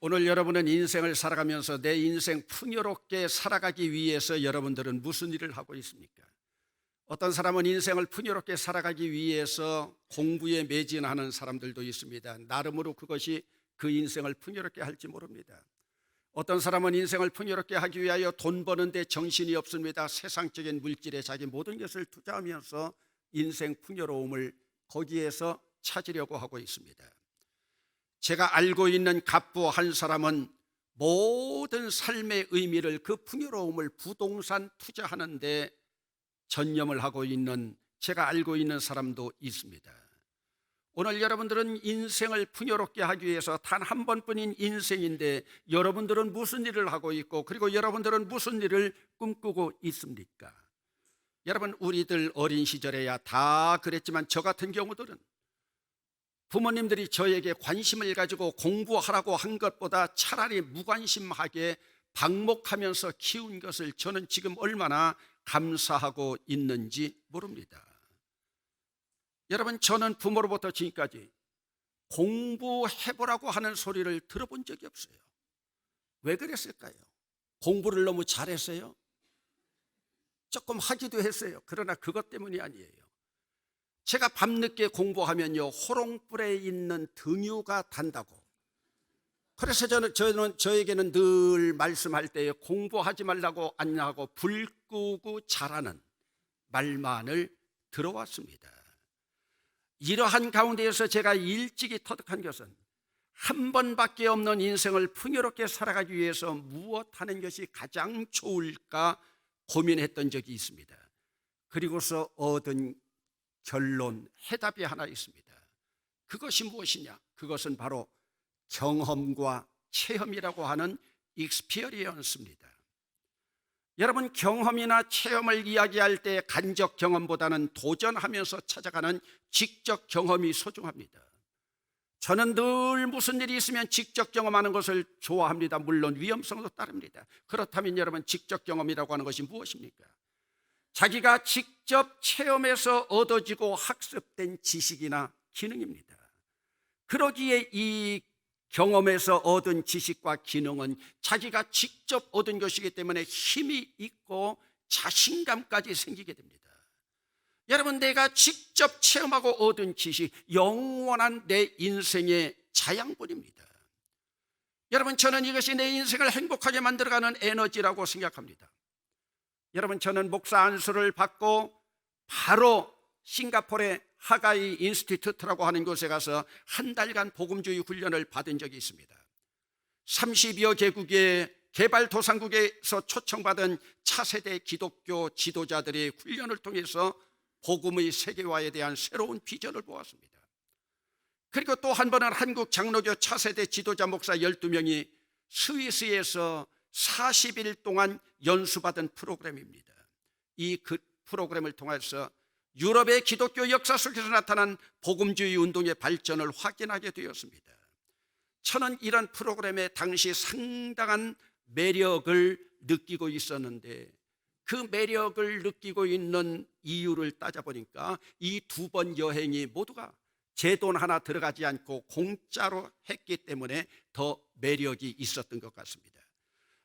오늘 여러분은 인생을 살아가면서 내 인생 풍요롭게 살아가기 위해서 여러분들은 무슨 일을 하고 있습니까? 어떤 사람은 인생을 풍요롭게 살아가기 위해서 공부에 매진하는 사람들도 있습니다. 나름으로 그것이 그 인생을 풍요롭게 할지 모릅니다. 어떤 사람은 인생을 풍요롭게 하기 위하여 돈 버는데 정신이 없습니다. 세상적인 물질에 자기 모든 것을 투자하면서 인생 풍요로움을 거기에서 찾으려고 하고 있습니다. 제가 알고 있는 갑부 한 사람은 모든 삶의 의미를, 그 풍요로움을 부동산 투자하는 데 전념을 하고 있는, 제가 알고 있는 사람도 있습니다. 오늘 여러분들은 인생을 풍요롭게 하기 위해서 단 한 번뿐인 인생인데 여러분들은 무슨 일을 하고 있고, 그리고 여러분들은 무슨 일을 꿈꾸고 있습니까? 여러분, 우리들 어린 시절에야 다 그랬지만 저 같은 경우들은 부모님들이 저에게 관심을 가지고 공부하라고 한 것보다 차라리 무관심하게 방목하면서 키운 것을 저는 지금 얼마나 감사하고 있는지 모릅니다. 여러분, 저는 부모로부터 지금까지 공부해보라고 하는 소리를 들어본 적이 없어요. 왜 그랬을까요? 공부를 너무 잘했어요? 조금 하기도 했어요. 그러나 그것 때문이 아니에요. 제가 밤늦게 공부하면요, 호롱불에 있는 등유가 단다고. 그래서 저에게는 늘 말씀할 때 공부하지 말라고 안 하고 불 끄고 자라는 말만을 들어왔습니다. 이러한 가운데에서 제가 일찍이 터득한 것은 한 번밖에 없는 인생을 풍요롭게 살아가기 위해서 무엇 하는 것이 가장 좋을까 고민했던 적이 있습니다. 그리고서 얻은 결론, 해답이 하나 있습니다. 그것이 무엇이냐? 그것은 바로 경험과 체험이라고 하는 익스피리언스입니다. 여러분, 경험이나 체험을 이야기할 때 간접 경험보다는 도전하면서 찾아가는 직접 경험이 소중합니다. 저는 늘 무슨 일이 있으면 직접 경험하는 것을 좋아합니다. 물론 위험성도 따릅니다. 그렇다면 여러분, 직접 경험이라고 하는 것이 무엇입니까? 자기가 직접 체험해서 얻어지고 학습된 지식이나 기능입니다. 그러기에 이 경험에서 얻은 지식과 기능은 자기가 직접 얻은 것이기 때문에 힘이 있고 자신감까지 생기게 됩니다. 여러분, 내가 직접 체험하고 얻은 지식, 영원한 내 인생의 자양분입니다. 여러분, 저는 이것이 내 인생을 행복하게 만들어가는 에너지라고 생각합니다. 여러분, 저는 목사 안수를 받고 바로 싱가포르의 하가이 인스티튜트라고 하는 곳에 가서 한 달간 복음주의 훈련을 받은 적이 있습니다. 30여 개국의 개발도상국에서 초청받은 차세대 기독교 지도자들의 훈련을 통해서 복음의 세계화에 대한 새로운 비전을 보았습니다. 그리고 또 한 번은 한국 장로교 차세대 지도자 목사 12명이 스위스에서 40일 동안 연수받은 프로그램입니다. 이 프로그램을 통해서 유럽의 기독교 역사 속에서 나타난 복음주의 운동의 발전을 확인하게 되었습니다. 저는 이런 프로그램에 당시 상당한 매력을 느끼고 있었는데, 그 매력을 느끼고 있는 이유를 따져보니까 이 두 번 여행이 모두가 제 돈 하나 들어가지 않고 공짜로 했기 때문에 더 매력이 있었던 것 같습니다.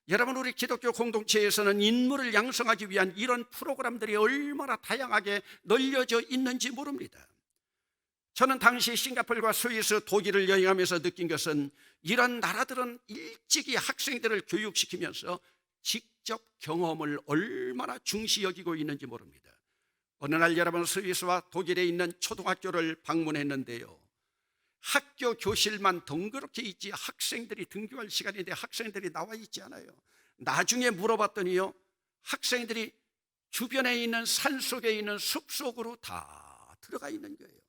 여러분, 우리 기독교 공동체에서는 인물을 양성하기 위한 이런 프로그램들이 얼마나 다양하게 널려져 있는지 모릅니다. 저는 당시 싱가포르와 스위스, 독일을 여행하면서 느낀 것은 이런 나라들은 일찍이 학생들을 교육시키면서 직접 경험을 얼마나 중시 여기고 있는지 모릅니다. 어느 날 여러분, 스위스와 독일에 있는 초등학교를 방문했는데요, 학교 교실만 덩그렇게 있지 학생들이 등교할 시간인데 학생들이 나와 있지 않아요. 나중에 물어봤더니요, 학생들이 주변에 있는 산속에 있는 숲속으로 다 들어가 있는 거예요.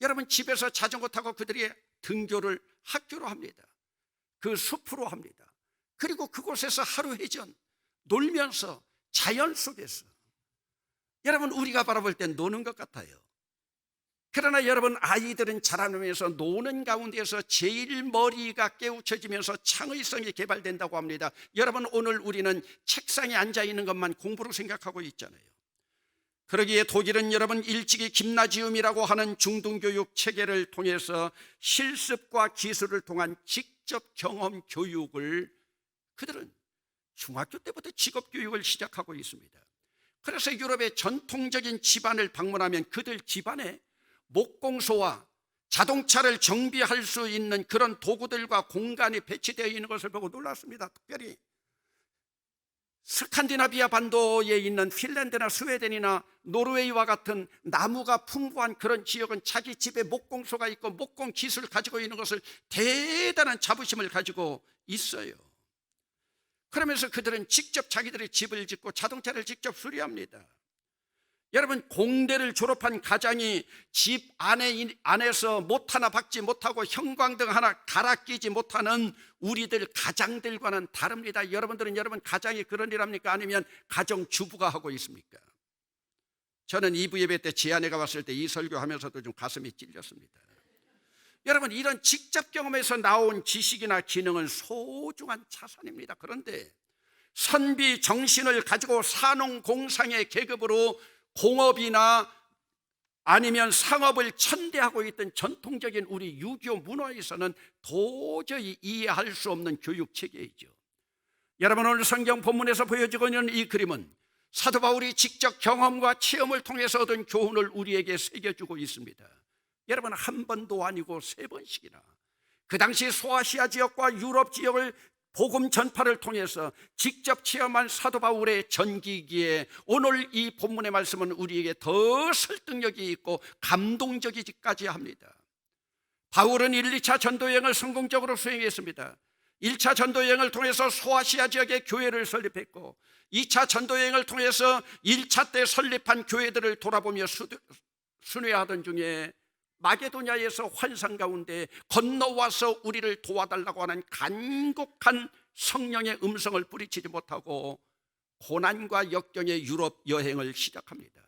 여러분, 집에서 자전거 타고 그들이 등교를 학교로 합니다. 그 숲으로 합니다. 그리고 그곳에서 하루 회전 놀면서 자연 속에서, 여러분, 우리가 바라볼 땐 노는 것 같아요. 그러나 여러분, 아이들은 자라나면서 노는 가운데서 제일 머리가 깨우쳐지면서 창의성이 개발된다고 합니다. 여러분, 오늘 우리는 책상에 앉아 있는 것만 공부로 생각하고 있잖아요. 그러기에 독일은 여러분, 일찍이 김나지움이라고 하는 중등교육 체계를 통해서 실습과 기술을 통한 직접 직접 경험 교육을 그들은 중학교 때부터 직업 교육을 시작하고 있습니다. 그래서 유럽의 전통적인 집안을 방문하면 그들 집안에 목공소와 자동차를 정비할 수 있는 그런 도구들과 공간이 배치되어 있는 것을 보고 놀랐습니다. 특별히 스칸디나비아 반도에 있는 핀란드나 스웨덴이나 노르웨이와 같은 나무가 풍부한 그런 지역은 자기 집에 목공소가 있고 목공 기술을 가지고 있는 것을 대단한 자부심을 가지고 있어요. 그러면서 그들은 직접 자기들의 집을 짓고 자동차를 직접 수리합니다. 여러분, 공대를 졸업한 가장이 집 안에서 못 하나 박지 못하고 형광등 하나 갈아 끼지 못하는 우리들 가장들과는 다릅니다. 여러분들은 여러분 가장이 그런 일 합니까? 아니면 가정주부가 하고 있습니까? 저는 2부 예배 때 제 아내가 왔을 때 이 설교하면서도 좀 가슴이 찔렸습니다. 여러분, 이런 직접 경험에서 나온 지식이나 기능은 소중한 자산입니다. 그런데 선비 정신을 가지고 산업공상의 계급으로 공업이나 아니면 상업을 천대하고 있던 전통적인 우리 유교 문화에서는 도저히 이해할 수 없는 교육 체계이죠. 여러분, 오늘 성경 본문에서 보여지고 있는 이 그림은 사도 바울이 직접 경험과 체험을 통해서 얻은 교훈을 우리에게 새겨주고 있습니다. 여러분, 한 번도 아니고 3번씩이나 그 당시 소아시아 지역과 유럽 지역을 복음 전파를 통해서 직접 체험한 사도 바울의 전기기에 오늘 이 본문의 말씀은 우리에게 더 설득력이 있고 감동적이기까지 합니다. 바울은 1, 2차 전도여행을 성공적으로 수행했습니다. 1차 전도여행을 통해서 소아시아 지역의 교회를 설립했고 2차 전도여행을 통해서 1차 때 설립한 교회들을 돌아보며 순회하던 중에 마게도냐에서 환상 가운데 건너와서 우리를 도와달라고 하는 간곡한 성령의 음성을 뿌리치지 못하고 고난과 역경의 유럽 여행을 시작합니다.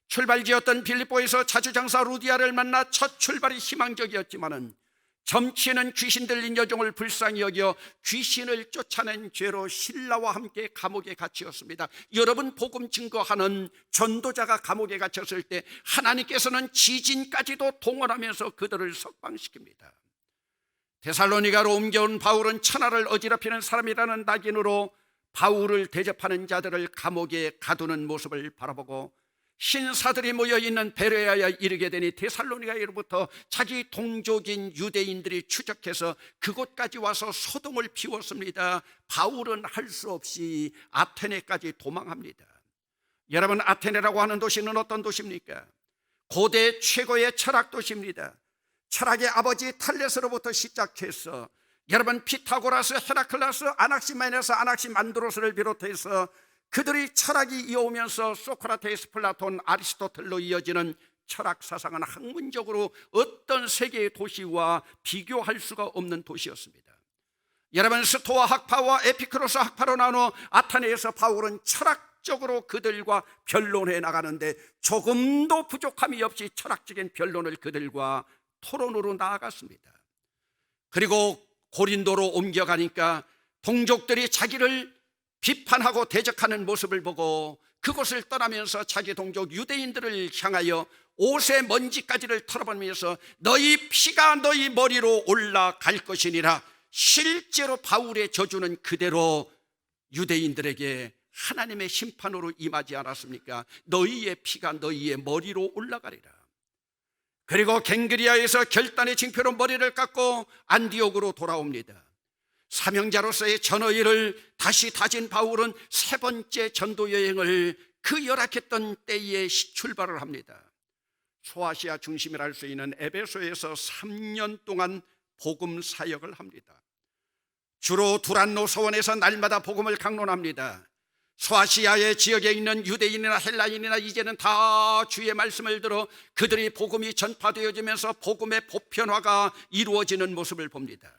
출발지였던 빌립보에서 자주장사 루디아를 만나 첫 출발이 희망적이었지만은 점치는 귀신 들린 여종을 불쌍히 여겨 귀신을 쫓아낸 죄로 신라와 함께 감옥에 갇혔습니다. 여러분, 복음 증거하는 전도자가 감옥에 갇혔을 때 하나님께서는 지진까지도 동원하면서 그들을 석방시킵니다. 데살로니가로 옮겨온 바울은 천하를 어지럽히는 사람이라는 낙인으로 바울을 대접하는 자들을 감옥에 가두는 모습을 바라보고 신사들이 모여있는 베레아에 이르게 되니 데살로니가로부터 자기 동족인 유대인들이 추적해서 그곳까지 와서 소동을 피웠습니다. 바울은 할 수 없이 아테네까지 도망합니다. 여러분, 아테네라고 하는 도시는 어떤 도시입니까? 고대 최고의 철학 도시입니다. 철학의 아버지 탈레스로부터 시작해서 여러분 피타고라스, 헤라클레스, 아낙시메네스, 아낙시만드로스를 비롯해서 그들의 철학이 이어오면서 소크라테스, 플라톤, 아리스토텔로 이어지는 철학 사상은 학문적으로 어떤 세계의 도시와 비교할 수가 없는 도시였습니다. 여러분, 스토아 학파와 에피크로스 학파로 나눠 아테네에서 바울은 철학적으로 그들과 변론해 나가는데 조금도 부족함이 없이 철학적인 변론을 그들과 토론으로 나아갔습니다. 그리고 고린도로 옮겨가니까 동족들이 자기를 비판하고 대적하는 모습을 보고 그곳을 떠나면서 자기 동족 유대인들을 향하여 옷의 먼지까지를 털어버리면서 너희 피가 너희 머리로 올라갈 것이니라. 실제로 바울의 저주는 그대로 유대인들에게 하나님의 심판으로 임하지 않았습니까? 너희의 피가 너희의 머리로 올라가리라. 그리고 갱그리아에서 결단의 징표로 머리를 깎고 안디옥으로 돌아옵니다. 사명자로서의 전의를 다시 다진 바울은 3번째 전도 여행을 그 열악했던 때에 출발을 합니다. 소아시아 중심이라 할 수 있는 에베소에서 3년 동안 복음 사역을 합니다. 주로 두란노 서원에서 날마다 복음을 강론합니다. 소아시아의 지역에 있는 유대인이나 헬라인이나 이제는 다 주의 말씀을 들어 그들이 복음이 전파되어지면서 복음의 보편화가 이루어지는 모습을 봅니다.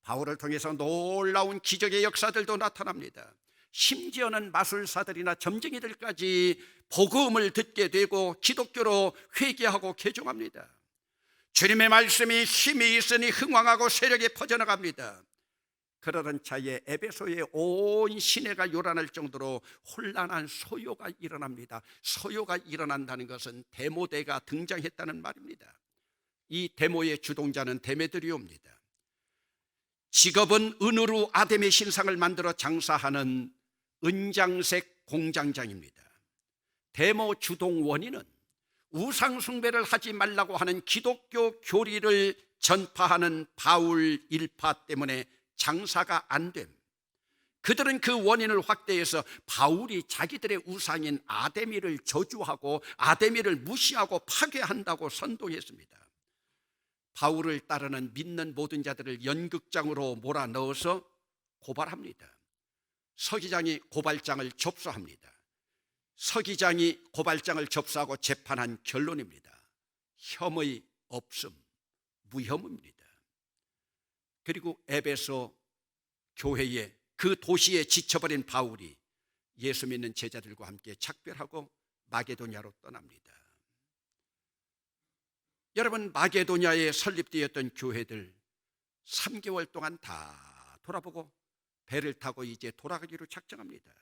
바울을 통해서 놀라운 기적의 역사들도 나타납니다. 심지어는 마술사들이나 점쟁이들까지 복음을 듣게 되고 기독교로 회개하고 개종합니다. 주님의 말씀이 힘이 있으니 흥왕하고 세력이 퍼져나갑니다. 그러던 차에 에베소의 온 시내가 요란할 정도로 혼란한 소요가 일어납니다. 소요가 일어난다는 것은 데모대가 등장했다는 말입니다. 이 데모의 주동자는 데메드리오입니다. 직업은 은으로 아담의 신상을 만들어 장사하는 은장색 공장장입니다. 데모 주동 원인은 우상 숭배를 하지 말라고 하는 기독교 교리를 전파하는 바울 일파 때문에 장사가 안 됨. 그들은 그 원인을 확대해서 바울이 자기들의 우상인 아데미를 저주하고 아데미를 무시하고 파괴한다고 선동했습니다. 바울을 따르는 믿는 모든 자들을 연극장으로 몰아넣어서 고발합니다. 서기장이 고발장을 접수합니다. 서기장이 고발장을 접수하고 재판한 결론입니다. 혐의 없음, 무혐의입니다. 그리고 에베소 교회에, 그 도시에 지쳐버린 바울이 예수 믿는 제자들과 함께 작별하고 마게도냐로 떠납니다. 여러분, 마게도냐에 설립되었던 교회들 3개월 동안 다 돌아보고 배를 타고 이제 돌아가기로 작정합니다.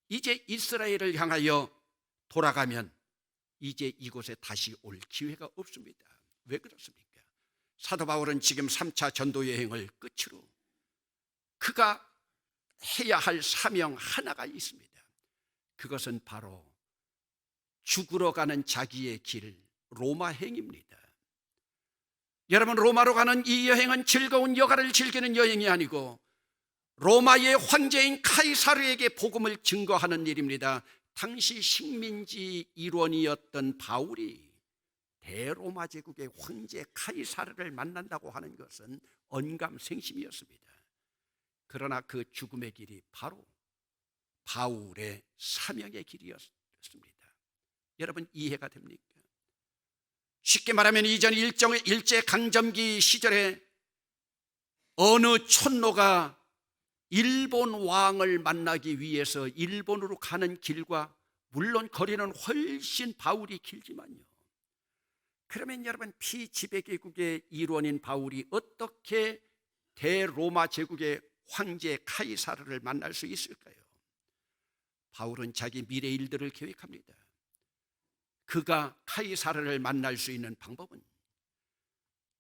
이제 이스라엘을 향하여 돌아가면 이제 이곳에 다시 올 기회가 없습니다. 왜 그렇습니까? 사도 바울은 지금 3차 전도 여행을 끝으로 그가 해야 할 사명 하나가 있습니다. 그것은 바로 죽으러 가는 자기의 길, 로마행입니다. 여러분, 로마로 가는 이 여행은 즐거운 여가를 즐기는 여행이 아니고 로마의 황제인 카이사르에게 복음을 증거하는 일입니다. 당시 식민지 일원이었던 바울이 대로마 제국의 황제 카이사르를 만난다고 하는 것은 언감생심이었습니다. 그러나 그 죽음의 길이 바로 바울의 사명의 길이었습니다. 여러분, 이해가 됩니까? 쉽게 말하면 이전 일제강점기 시절에 어느 촌노가 일본 왕을 만나기 위해서 일본으로 가는 길과 물론 거리는 훨씬 바울이 길지만요, 그러면 여러분, 피지배개국의 일원인 바울이 어떻게 대로마 제국의 황제 카이사르를 만날 수 있을까요? 바울은 자기 미래 일들을 계획합니다. 그가 카이사르를 만날 수 있는 방법은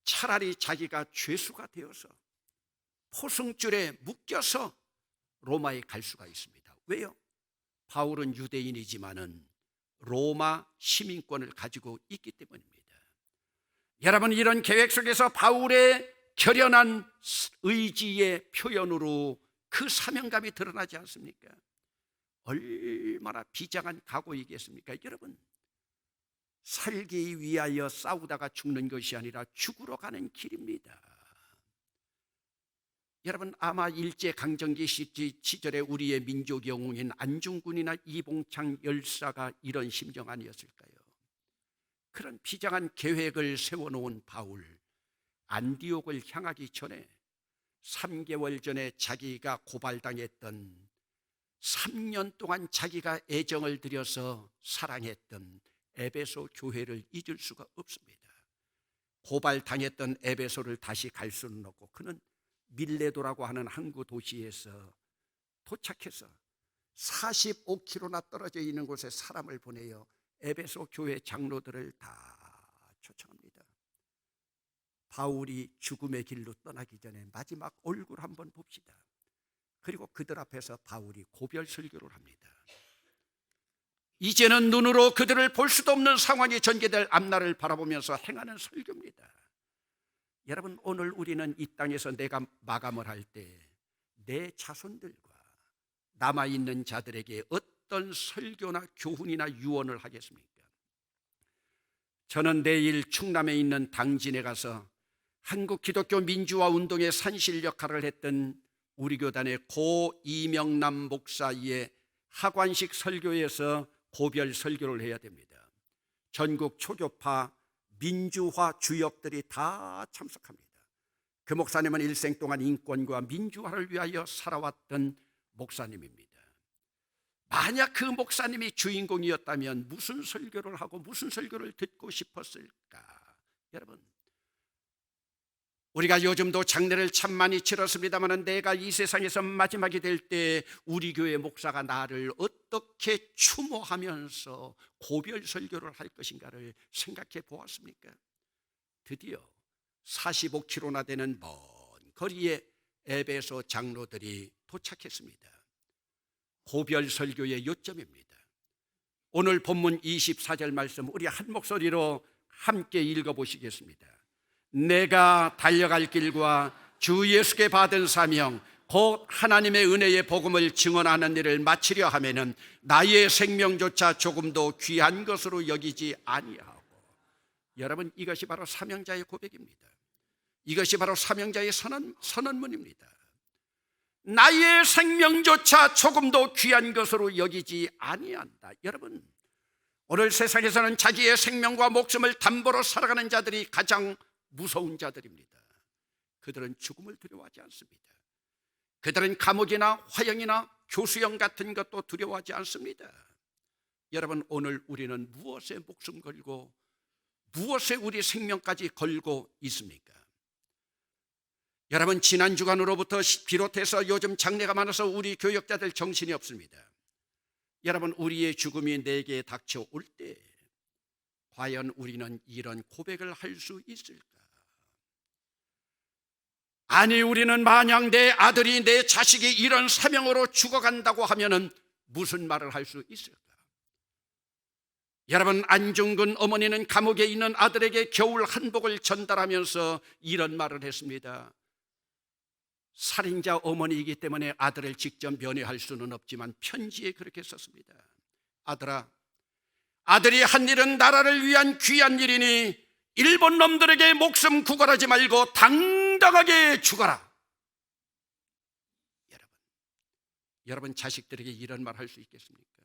차라리 자기가 죄수가 되어서 포승줄에 묶여서 로마에 갈 수가 있습니다. 왜요? 바울은 유대인이지만은 로마 시민권을 가지고 있기 때문입니다. 여러분, 이런 계획 속에서 바울의 결연한 의지의 표현으로 그 사명감이 드러나지 않습니까? 얼마나 비장한 각오이겠습니까? 여러분, 살기 위하여 싸우다가 죽는 것이 아니라 죽으러 가는 길입니다. 여러분, 아마 일제강점기 시절에 우리의 민족 영웅인 안중근이나 이봉창 열사가 이런 심정 아니었을까요? 그런 비장한 계획을 세워놓은 바울, 안디옥을 향하기 전에 3개월 전에 자기가 고발당했던, 3년 동안 자기가 애정을 들여서 사랑했던 에베소 교회를 잊을 수가 없습니다. 고발당했던 에베소를 다시 갈 수는 없고 그는 밀레도라고 하는 항구 도시에서 도착해서 45km나 떨어져 있는 곳에 사람을 보내어 에베소 교회 장로들을 다 초청합니다. 바울이 죽음의 길로 떠나기 전에 마지막 얼굴 한번 봅시다. 그리고 그들 앞에서 바울이 고별 설교를 합니다. 이제는 눈으로 그들을 볼 수도 없는 상황이 전개될 앞날을 바라보면서 행하는 설교입니다. 여러분, 오늘 우리는 이 땅에서 내가 마감을 할 때 내 자손들과 남아있는 자들에게 어떤 설교나 교훈이나 유언을 하겠습니까? 저는 내일 충남에 있는 당진에 가서 한국 기독교 민주화 운동의 산실 역할을 했던 우리 교단의 고 이명남 목사의 하관식 설교에서 고별 설교를 해야 됩니다. 전국 초교파 민주화 주역들이 다 참석합니다. 그 목사님은 일생 동안 인권과 민주화를 위하여 살아왔던 목사님입니다. 만약 그 목사님이 주인공이었다면 무슨 설교를 하고 무슨 설교를 듣고 싶었을까? 여러분, 우리가 요즘도 장례를 참 많이 치렀습니다만 내가 이 세상에서 마지막이 될 때 우리 교회 목사가 나를 어떻게 추모하면서 고별 설교를 할 것인가를 생각해 보았습니까? 드디어 45km나 되는 먼 거리에 에베소 장로들이 도착했습니다. 고별 설교의 요점입니다. 오늘 본문 24절 말씀 우리 한 목소리로 함께 읽어보시겠습니다. 내가 달려갈 길과 주 예수께 받은 사명 곧 하나님의 은혜의 복음을 증언하는 일을 마치려 하면은 나의 생명조차 조금도 귀한 것으로 여기지 아니하고. 여러분, 이것이 바로 사명자의 고백입니다. 이것이 바로 사명자의 선언문입니다. 나의 생명조차 조금도 귀한 것으로 여기지 아니한다. 여러분, 오늘 세상에서는 자기의 생명과 목숨을 담보로 살아가는 자들이 가장 무서운 자들입니다. 그들은 죽음을 두려워하지 않습니다. 그들은 감옥이나 화형이나 교수형 같은 것도 두려워하지 않습니다. 여러분, 오늘 우리는 무엇에 목숨 걸고 무엇에 우리 생명까지 걸고 있습니까? 여러분, 지난 주간으로부터 비롯해서 요즘 장례가 많아서 우리 교역자들 정신이 없습니다. 여러분, 우리의 죽음이 내게 닥쳐올 때 과연 우리는 이런 고백을 할 수 있을까? 아니, 우리는 만약 내 아들이 내 자식이 이런 사명으로 죽어간다고 하면은 무슨 말을 할 수 있을까? 여러분, 안중근 어머니는 감옥에 있는 아들에게 겨울 한복을 전달하면서 이런 말을 했습니다. 살인자 어머니이기 때문에 아들을 직접 면회할 수는 없지만 편지에 그렇게 썼습니다. 아들아, 아들이 한 일은 나라를 위한 귀한 일이니 일본 놈들에게 목숨 구걸하지 말고 당당하게 죽어라. 여러분 자식들에게 이런 말 할 수 있겠습니까?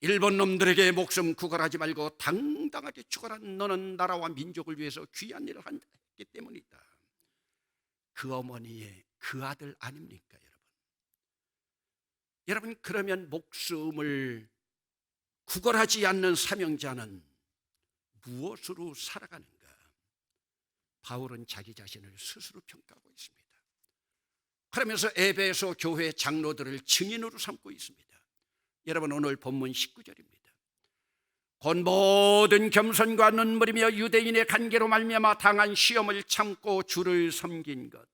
일본 놈들에게 목숨 구걸하지 말고 당당하게 죽어라. 너는 나라와 민족을 위해서 귀한 일을 했기 때문이다. 그 어머니의 그 아들 아닙니까, 여러분? 여러분, 그러면 목숨을 구걸하지 않는 사명자는 무엇으로 살아가는가? 바울은 자기 자신을 스스로 평가하고 있습니다. 그러면서 에베소 교회 장로들을 증인으로 삼고 있습니다. 여러분, 오늘 본문 19절입니다. 곧 모든 겸손과 눈물이며 유대인의 관계로 말미암아 당한 시험을 참고 주를 섬긴 것.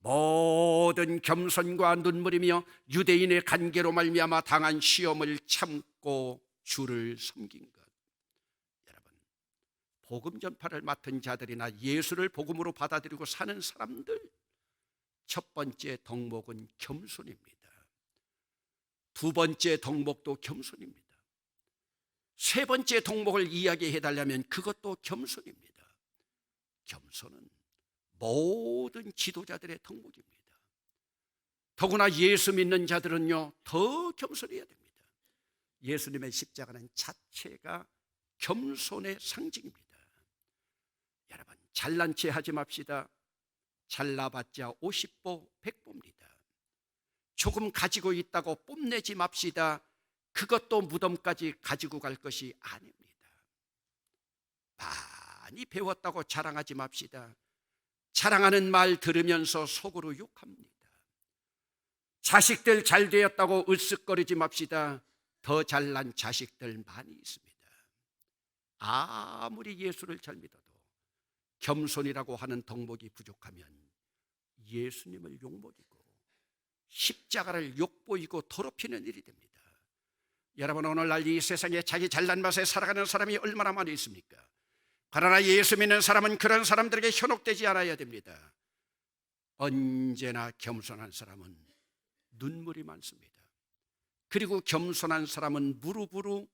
모든 겸손과 눈물이며 유대인의 관계로 말미암아 당한 시험을 참고 주를 섬긴 것. 여러분, 복음 전파를 맡은 자들이나 예수를 복음으로 받아들이고 사는 사람들, 첫 번째 덕목은 겸손입니다. 두 번째 덕목도 겸손입니다. 세 번째 덕목을 이야기해달라면 그것도 겸손입니다. 겸손은 모든 지도자들의 덕목입니다. 더구나 예수 믿는 자들은요, 더 겸손해야 됩니다. 예수님의 십자가는 자체가 겸손의 상징입니다. 여러분, 잘난 체 하지 맙시다. 잘나봤자 50보 100보입니다. 조금 가지고 있다고 뽐내지 맙시다. 그것도 무덤까지 가지고 갈 것이 아닙니다. 많이 배웠다고 자랑하지 맙시다. 자랑하는 말 들으면서 속으로 욕합니다. 자식들 잘 되었다고 으쓱거리지 맙시다. 더 잘난 자식들 많이 있습니다. 아무리 예수를 잘 믿어도 겸손이라고 하는 덕목이 부족하면 예수님을 욕먹이고 십자가를 욕보이고 더럽히는 일이 됩니다. 여러분, 오늘날 이 세상에 자기 잘난 맛에 살아가는 사람이 얼마나 많이 있습니까? 그러나 예수 믿는 사람은 그런 사람들에게 현혹되지 않아야 됩니다. 언제나 겸손한 사람은 눈물이 많습니다. 그리고 겸손한 사람은 무릎으로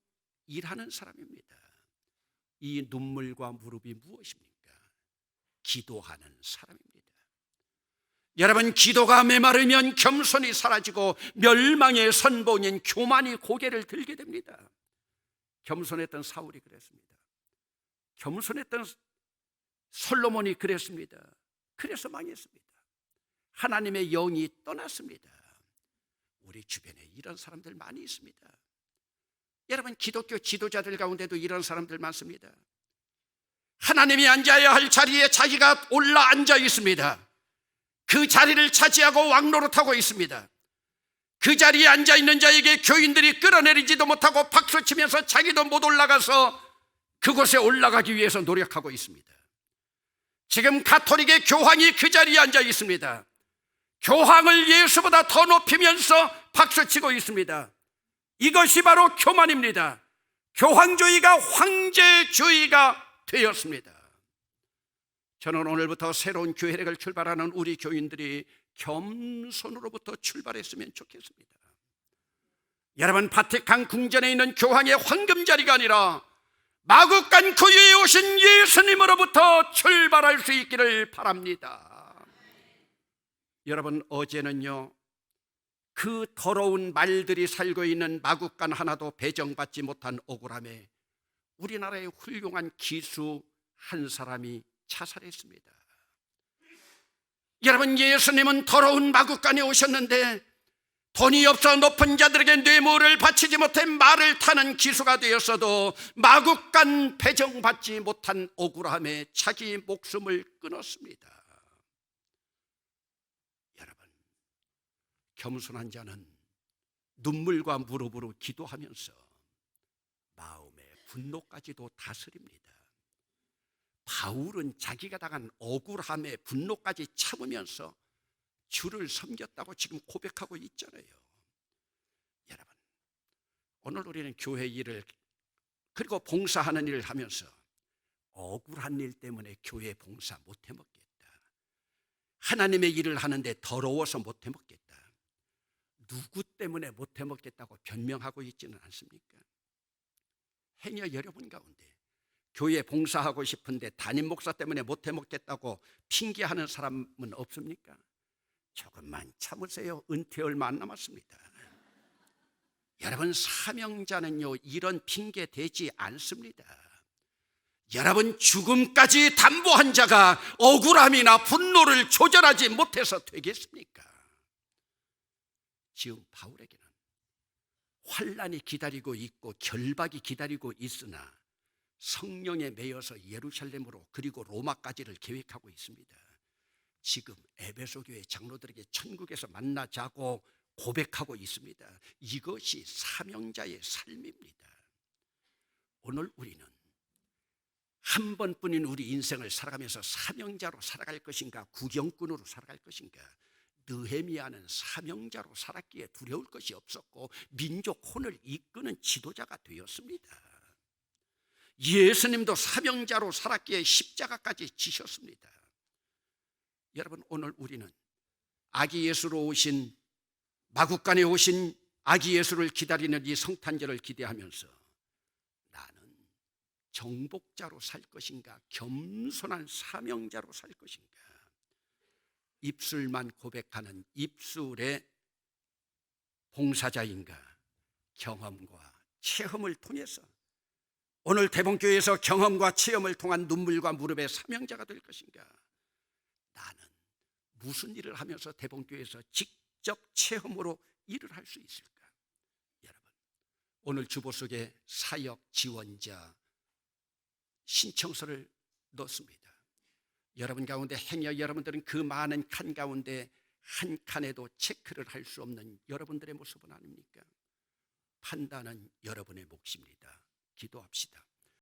일하는 사람입니다. 이 눈물과 무릎이 무엇입니까? 기도하는 사람입니다. 여러분, 기도가 메마르면 겸손이 사라지고 멸망의 선봉인 교만이 고개를 들게 됩니다. 겸손했던 사울이 그랬습니다. 겸손했던 솔로몬이 그랬습니다. 그래서 망했습니다. 하나님의 영이 떠났습니다. 우리 주변에 이런 사람들 많이 있습니다. 여러분, 기독교 지도자들 가운데도 이런 사람들 많습니다. 하나님이 앉아야 할 자리에 자기가 올라 앉아 있습니다. 그 자리를 차지하고 왕노릇하고 있습니다. 그 자리에 앉아있는 자에게 교인들이 끌어내리지도 못하고 박수치면서 자기도 못 올라가서 그곳에 올라가기 위해서 노력하고 있습니다. 지금 가톨릭의 교황이 그 자리에 앉아 있습니다. 교황을 예수보다 더 높이면서 박수치고 있습니다. 이것이 바로 교만입니다. 교황주의가 황제주의가 되었습니다. 저는 오늘부터 새로운 교회를 출발하는 우리 교인들이 겸손으로부터 출발했으면 좋겠습니다. 여러분, 바티칸 궁전에 있는 교황의 황금자리가 아니라 마구간 그 위에 오신 예수님으로부터 출발할 수 있기를 바랍니다. 여러분, 어제는요, 그 더러운 말들이 살고 있는 마구간 하나도 배정받지 못한 억울함에 우리나라의 훌륭한 기수 한 사람이 자살했습니다. 여러분, 예수님은 더러운 마구간에 오셨는데 돈이 없어 높은 자들에게 뇌물을 바치지 못해 말을 타는 기수가 되었어도 마구간 배정받지 못한 억울함에 자기 목숨을 끊었습니다. 여러분, 겸손한 자는 눈물과 무릎으로 기도하면서 마음의 분노까지도 다스립니다. 바울은 자기가 당한 억울함에 분노까지 참으면서 주를 섬겼다고 지금 고백하고 있잖아요. 여러분, 오늘 우리는 교회 일을 그리고 봉사하는 일을 하면서 억울한 일 때문에 교회 봉사 못 해먹겠다, 하나님의 일을 하는데 더러워서 못 해먹겠다, 누구 때문에 못 해먹겠다고 변명하고 있지는 않습니까? 행여 여러분 가운데 교회 봉사하고 싶은데 담임 목사 때문에 못 해먹겠다고 핑계하는 사람은 없습니까? 조금만 참으세요. 은퇴 얼마 안 남았습니다. 여러분, 사명자는요, 이런 핑계 대지 않습니다. 여러분, 죽음까지 담보한 자가 억울함이나 분노를 조절하지 못해서 되겠습니까? 지금 바울에게는 환난이 기다리고 있고 결박이 기다리고 있으나 성령에 매여서 예루살렘으로 그리고 로마까지를 계획하고 있습니다. 지금 에베소 교회 장로들에게 천국에서 만나자고 고백하고 있습니다. 이것이 사명자의 삶입니다. 오늘 우리는 한 번뿐인 우리 인생을 살아가면서 사명자로 살아갈 것인가, 구경꾼으로 살아갈 것인가. 느헤미야는 사명자로 살았기에 두려울 것이 없었고 민족 혼을 이끄는 지도자가 되었습니다. 예수님도 사명자로 살았기에 십자가까지 지셨습니다. 여러분, 오늘 우리는 아기 예수로 오신, 마구간에 오신 아기 예수를 기다리는 이 성탄절을 기대하면서 나는 정복자로 살 것인가, 겸손한 사명자로 살 것인가, 입술만 고백하는 입술의 봉사자인가, 경험과 체험을 통해서 오늘 대봉교회에서 경험과 체험을 통한 눈물과 무릎의 사명자가 될 것인가, 나는 무슨 일을 하면서 대봉교회에서 직접 체험으로 일을 할 수 있을까? 여러분, 오늘 주보 속에 사역 지원자 신청서를 넣습니다. 여러분 가운데 행여 여러분들은 그 많은 칸 가운데 한 칸에도 체크를 할 수 없는 여러분들의 모습은 아닙니까? 판단은 여러분의 몫입니다. 기도합시다.